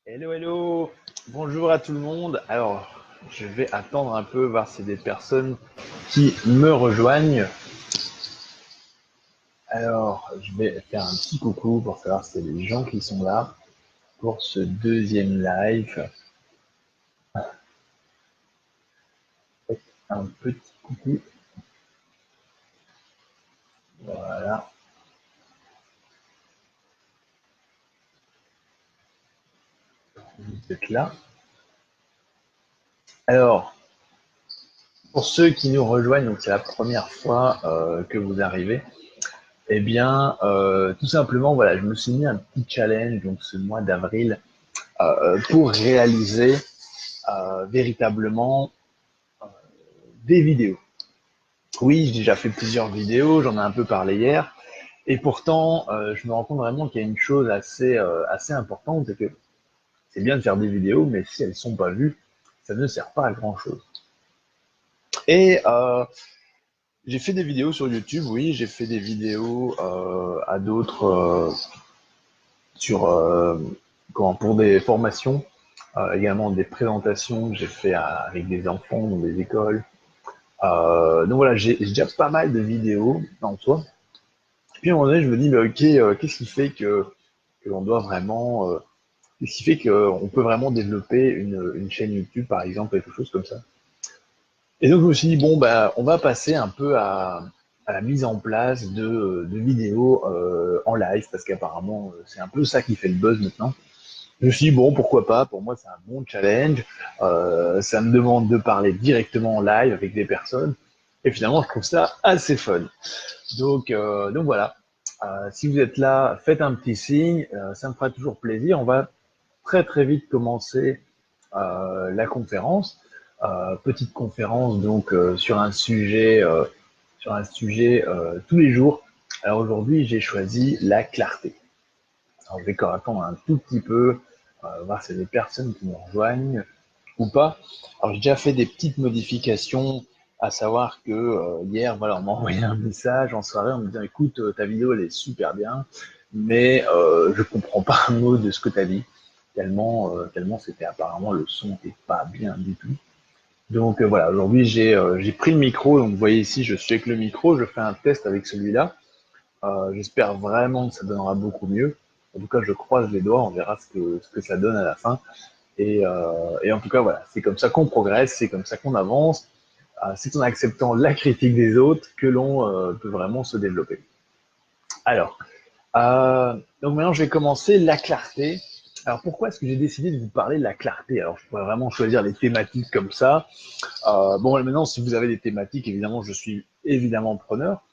Hello, hello, bonjour à tout le monde. Alors, je vais attendre un peu, voir si des personnes qui me rejoignent. Alors, je vais faire un petit coucou pour savoir si les gens qui sont là pour ce deuxième live. Un petit coucou. Voilà, vous êtes là. Alors, pour ceux qui nous rejoignent, donc c'est la première fois que vous arrivez, eh bien, tout simplement, voilà, je me suis mis un petit challenge, donc ce mois d'avril, pour réaliser véritablement des vidéos. Oui, j'ai déjà fait plusieurs vidéos, j'en ai un peu parlé hier, et pourtant, je me rends compte vraiment qu'il y a une chose assez importante, c'est que c'est bien de faire des vidéos, mais si elles ne sont pas vues, ça ne sert pas à grand chose. Et j'ai fait des vidéos sur YouTube, oui, j'ai fait des vidéos à d'autres sur pour des formations, également des présentations que j'ai fait avec des enfants dans des écoles. Donc voilà, j'ai déjà pas mal de vidéos en soi. Puis à un moment donné, je me dis, mais ok, qu'est-ce qui fait que l'on doit vraiment, qu'est-ce qui fait qu'on peut vraiment développer une chaîne YouTube, par exemple, quelque chose comme ça. Et donc je me suis dit, bon, bah, on va passer un peu à la mise en place de vidéos en live, parce qu'apparemment, c'est un peu ça qui fait le buzz maintenant. Je me suis dit, bon, pourquoi pas, pour moi, c'est un bon challenge. Ça me demande de parler directement en live avec des personnes. Et finalement, je trouve ça assez fun. Donc voilà. Si vous êtes là, faites un petit signe, ça me fera toujours plaisir. On va très très vite commencer la conférence. Petite conférence donc sur un sujet tous les jours. Alors aujourd'hui, j'ai choisi la clarté. Alors je vais encore attendre un tout petit peu, voir s'il y a des personnes qui nous rejoignent ou pas. Alors j'ai déjà fait des petites modifications, à savoir que hier, voilà, on m'a envoyé un message en soirée en me disant écoute, ta vidéo elle est super bien, mais je comprends pas un mot de ce que tu as dit, tellement c'était apparemment le son n'était pas bien du tout. Donc voilà, aujourd'hui j'ai pris le micro, donc vous voyez ici, je suis avec le micro, je fais un test avec celui-là. J'espère vraiment que ça donnera beaucoup mieux. En tout cas, je croise les doigts, on verra ce que ça donne à la fin. Et en tout cas, voilà, c'est comme ça qu'on progresse, c'est comme ça qu'on avance. C'est en acceptant la critique des autres que l'on peut vraiment se développer. Alors, donc maintenant, je vais commencer la clarté. Alors, pourquoi est-ce que j'ai décidé de vous parler de la clarté? Alors, je pourrais vraiment choisir les thématiques comme ça. Bon, maintenant, si vous avez des thématiques, évidemment, je suis évidemment preneur.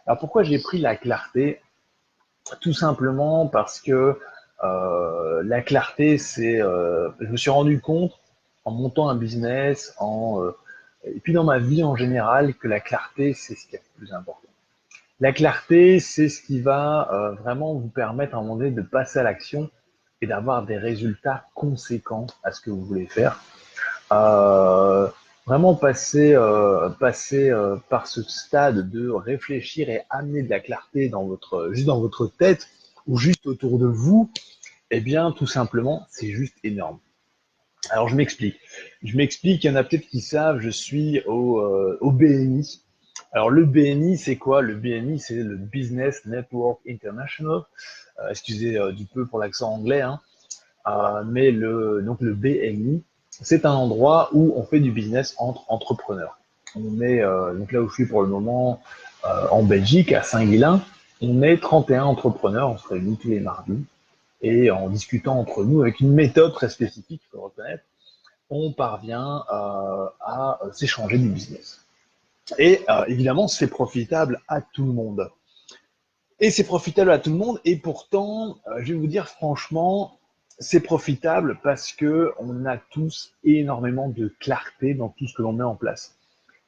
Alors, pourquoi j'ai pris la clarté? Tout simplement parce que la clarté, je me suis rendu compte en montant un business, et puis dans ma vie en général, que la clarté, c'est ce qui est le plus important. La clarté, c'est ce qui va vraiment vous permettre à un moment donné de passer à l'action et d'avoir des résultats conséquents à ce que vous voulez faire. Euh, Vraiment passer par ce stade de réfléchir et amener de la clarté juste dans votre tête ou juste autour de vous, eh bien, tout simplement, c'est juste énorme. Alors, je m'explique. Il y en a peut-être qui savent, je suis au BNI. Alors, le BNI, c'est quoi? Le BNI, c'est le Business Network International. Excusez du peu pour l'accent anglais, hein. Mais donc le BNI, c'est un endroit où on fait du business entre entrepreneurs. On est, donc là où je suis pour le moment, en Belgique, à Saint-Guilain, on est 31 entrepreneurs, on se réunit tous les mardis, et en discutant entre nous avec une méthode très spécifique, il faut le reconnaître, on parvient à s'échanger du business. Et évidemment, c'est profitable à tout le monde. Et c'est profitable à tout le monde. Et pourtant, je vais vous dire franchement, c'est profitable parce que on a tous énormément de clarté dans tout ce que l'on met en place.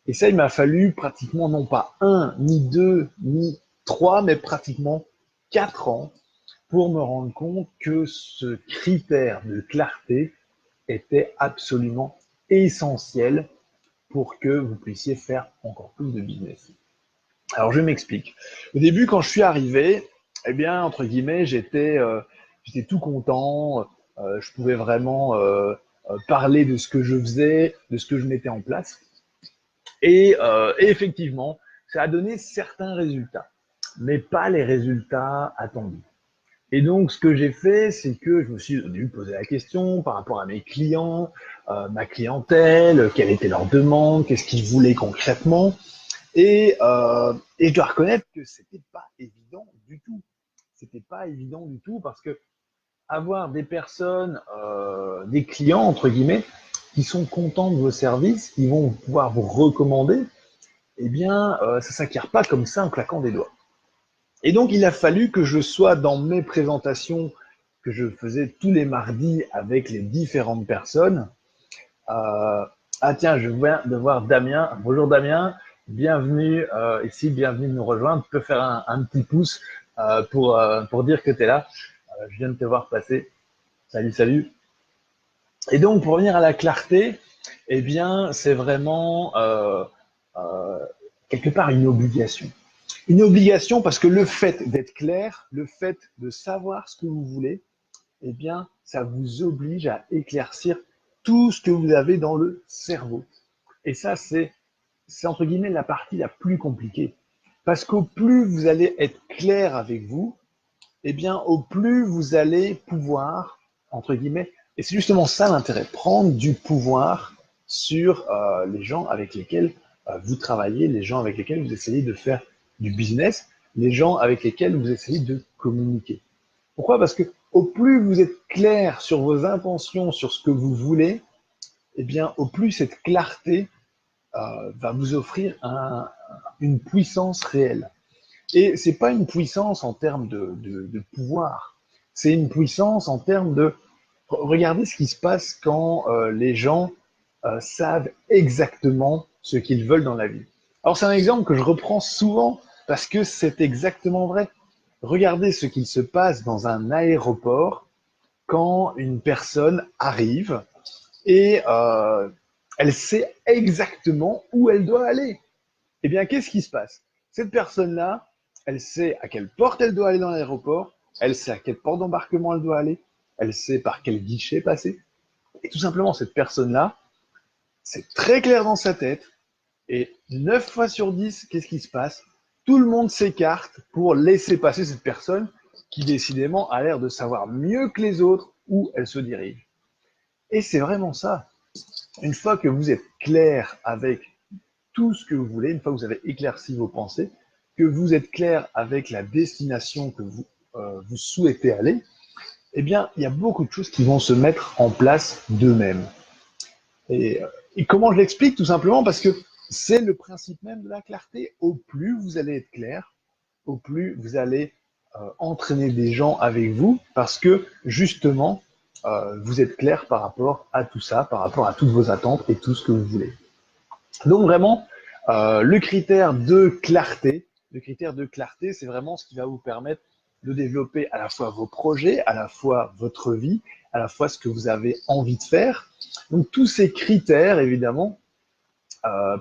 Et ça, il m'a fallu pratiquement non pas un, ni deux, ni trois, mais pratiquement 4 ans pour me rendre compte que ce critère de clarté était absolument essentiel pour que vous puissiez faire encore plus de business. Alors je m'explique. Au début, quand je suis arrivé, eh bien, entre guillemets, j'étais tout content. je pouvais vraiment parler de ce que je faisais, de ce que je mettais en place. Et effectivement, ça a donné certains résultats, mais pas les résultats attendus. Et donc, ce que j'ai fait, c'est que je me suis au début posé la question par rapport à mes clients, ma clientèle, quelle était leur demande, qu'est-ce qu'ils voulaient concrètement. Et je dois reconnaître que c'était pas évident du tout. C'était pas évident du tout parce que avoir des personnes, des clients entre guillemets, qui sont contents de vos services, qui vont pouvoir vous recommander, eh bien, ça s'acquiert pas comme ça en claquant des doigts. Et donc, il a fallu que je sois dans mes présentations que je faisais tous les mardis avec les différentes personnes. Ah tiens, je viens de voir Damien. Bonjour Damien, bienvenue ici, bienvenue de nous rejoindre. Tu peux faire un petit pouce pour dire que tu es là. Je viens de te voir passer. Salut, salut. Et donc, pour revenir à la clarté, eh bien, c'est vraiment euh, quelque part une obligation. Une obligation parce que le fait d'être clair, le fait de savoir ce que vous voulez, eh bien, ça vous oblige à éclaircir tout ce que vous avez dans le cerveau. Et ça, c'est entre guillemets la partie la plus compliquée. Parce qu'au plus vous allez être clair avec vous, eh bien, au plus vous allez pouvoir, entre guillemets, et c'est justement ça l'intérêt, prendre du pouvoir sur les gens avec lesquels vous travaillez, les gens avec lesquels vous essayez de faire du business, les gens avec lesquels vous essayez de communiquer. Pourquoi? Parce que au plus vous êtes clair sur vos intentions, sur ce que vous voulez, eh bien, au plus cette clarté va vous offrir une puissance réelle. Et c'est pas une puissance en termes de pouvoir, c'est une puissance en termes de regardez ce qui se passe quand les gens savent exactement ce qu'ils veulent dans la vie. Alors c'est un exemple que je reprends souvent parce que c'est exactement vrai. Regardez ce qu'il se passe dans un aéroport quand une personne arrive et elle sait exactement où elle doit aller. Eh bien, qu'est-ce qui se passe? Cette personne-là, elle sait à quelle porte elle doit aller dans l'aéroport, elle sait à quelle porte d'embarquement elle doit aller, elle sait par quel guichet passer. Et tout simplement, cette personne-là, c'est très clair dans sa tête. Et 9 fois sur 10, qu'est-ce qui se passe? Tout le monde s'écarte pour laisser passer cette personne qui décidément a l'air de savoir mieux que les autres où elle se dirige. Et c'est vraiment ça. Une fois que vous êtes clair avec tout ce que vous voulez, une fois que vous avez éclairci vos pensées, que vous êtes clair avec la destination que vous souhaitez aller, eh bien, il y a beaucoup de choses qui vont se mettre en place d'eux-mêmes. Et comment je l'explique? Tout simplement parce que c'est le principe même de la clarté. Au plus vous allez être clair, au plus vous allez entraîner des gens avec vous parce que justement, vous êtes clair par rapport à tout ça, par rapport à toutes vos attentes et tout ce que vous voulez. Donc vraiment, le critère de clarté, c'est vraiment ce qui va vous permettre de développer à la fois vos projets, à la fois votre vie, à la fois ce que vous avez envie de faire. Donc tous ces critères, évidemment,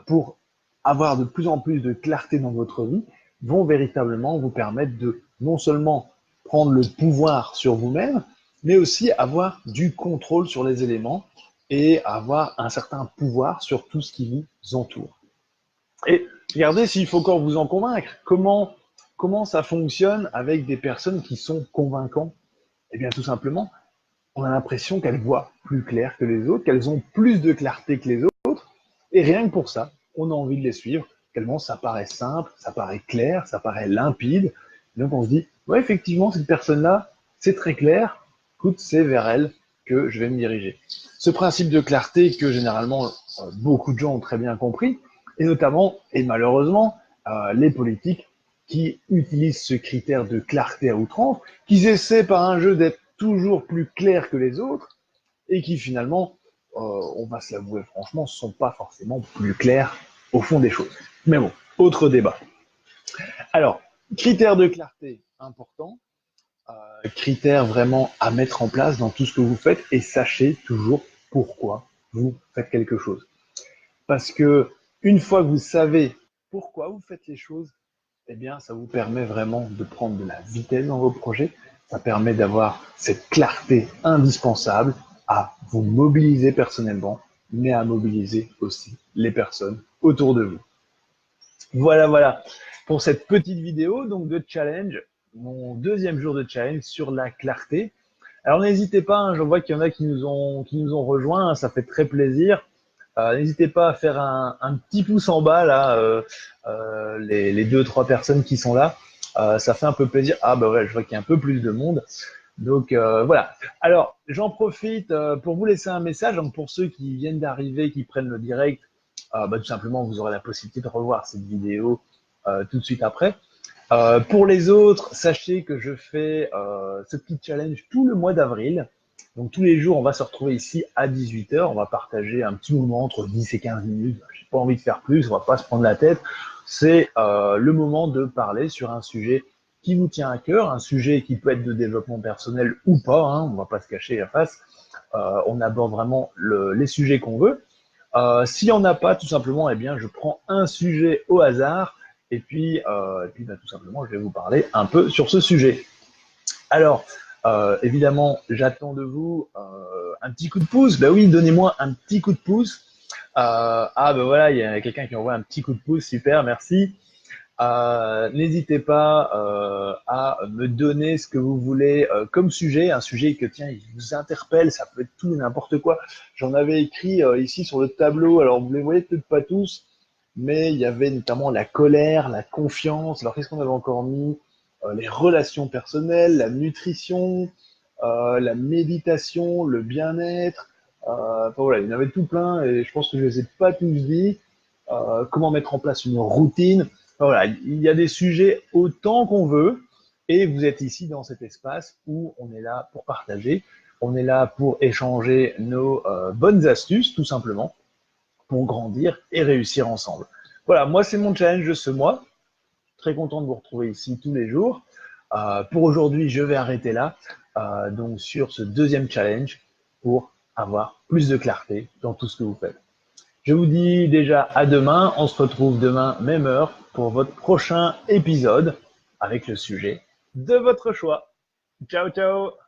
pour avoir de plus en plus de clarté dans votre vie, vont véritablement vous permettre de non seulement prendre le pouvoir sur vous-même, mais aussi avoir du contrôle sur les éléments et avoir un certain pouvoir sur tout ce qui vous entoure. Et regardez s'il faut encore vous en convaincre. Comment ça fonctionne avec des personnes qui sont convaincantes? Eh bien, tout simplement, on a l'impression qu'elles voient plus clair que les autres, qu'elles ont plus de clarté que les autres. Et rien que pour ça, on a envie de les suivre, tellement ça paraît simple, ça paraît clair, ça paraît limpide. Donc on se dit, ouais, effectivement, cette personne-là, c'est très clair, écoute, c'est vers elle que je vais me diriger. Ce principe de clarté que généralement beaucoup de gens ont très bien compris, et notamment, et malheureusement, les politiques qui utilisent ce critère de clarté à outrance, qui essaient par un jeu d'être toujours plus clairs que les autres, et qui finalement, on va se l'avouer franchement, ne sont pas forcément plus clairs au fond des choses. Mais bon, autre débat. Alors, critères de clarté important, critères vraiment à mettre en place dans tout ce que vous faites, et sachez toujours pourquoi vous faites quelque chose. Parce que une fois que vous savez pourquoi vous faites les choses, eh bien, ça vous permet vraiment de prendre de la vitesse dans vos projets, Ça permet d'avoir cette clarté indispensable à vous mobiliser personnellement, mais à mobiliser aussi les personnes autour de vous. Voilà, voilà, pour cette petite vidéo donc de challenge, mon deuxième jour de challenge sur la clarté. Alors n'hésitez pas, hein, je vois qu'il y en a qui nous ont rejoints, hein, ça fait très plaisir. N'hésitez pas à faire un petit pouce en bas là, les 2-3 personnes qui sont là, ça fait un peu plaisir. Ah bah ouais, je vois qu'il y a un peu plus de monde. Donc voilà. Alors j'en profite pour vous laisser un message. Donc pour ceux qui viennent d'arriver, qui prennent le direct, tout simplement vous aurez la possibilité de revoir cette vidéo tout de suite après. Pour les autres, sachez que je fais ce petit challenge tout le mois d'avril. Donc tous les jours, on va se retrouver ici à 18h. On va partager un petit moment entre 10 et 15 minutes. J'ai pas envie de faire plus, on va pas se prendre la tête. C'est le moment de parler sur un sujet qui vous tient à cœur, un sujet qui peut être de développement personnel ou pas, hein, on va pas se cacher la face. On aborde vraiment les sujets qu'on veut. S'il n'y en a pas, tout simplement, eh bien, je prends un sujet au hasard et puis tout simplement, je vais vous parler un peu sur ce sujet. Alors, évidemment, j'attends de vous un petit coup de pouce. Ben oui, donnez-moi un petit coup de pouce. Ben voilà, il y a quelqu'un qui envoie un petit coup de pouce, super, merci. N'hésitez pas à me donner ce que vous voulez comme sujet, un sujet que tiens, il vous interpelle, ça peut être tout et n'importe quoi. J'en avais écrit ici sur le tableau, alors vous les voyez peut-être pas tous, mais il y avait notamment la colère, la confiance. Alors qu'est-ce qu'on avait encore mis? Les relations personnelles, la nutrition, la méditation, le bien-être. Enfin voilà, il y en avait tout plein et je pense que je les ai pas tous dit. Comment mettre en place une routine. Enfin, voilà, il y a des sujets autant qu'on veut et vous êtes ici dans cet espace où on est là pour partager, on est là pour échanger nos bonnes astuces tout simplement pour grandir et réussir ensemble. Voilà, moi c'est mon challenge de ce mois. Très content de vous retrouver ici tous les jours. Pour aujourd'hui, je vais arrêter là, donc sur ce deuxième challenge pour avoir plus de clarté dans tout ce que vous faites. Je vous dis déjà à demain. On se retrouve demain, même heure, pour votre prochain épisode avec le sujet de votre choix. Ciao, ciao!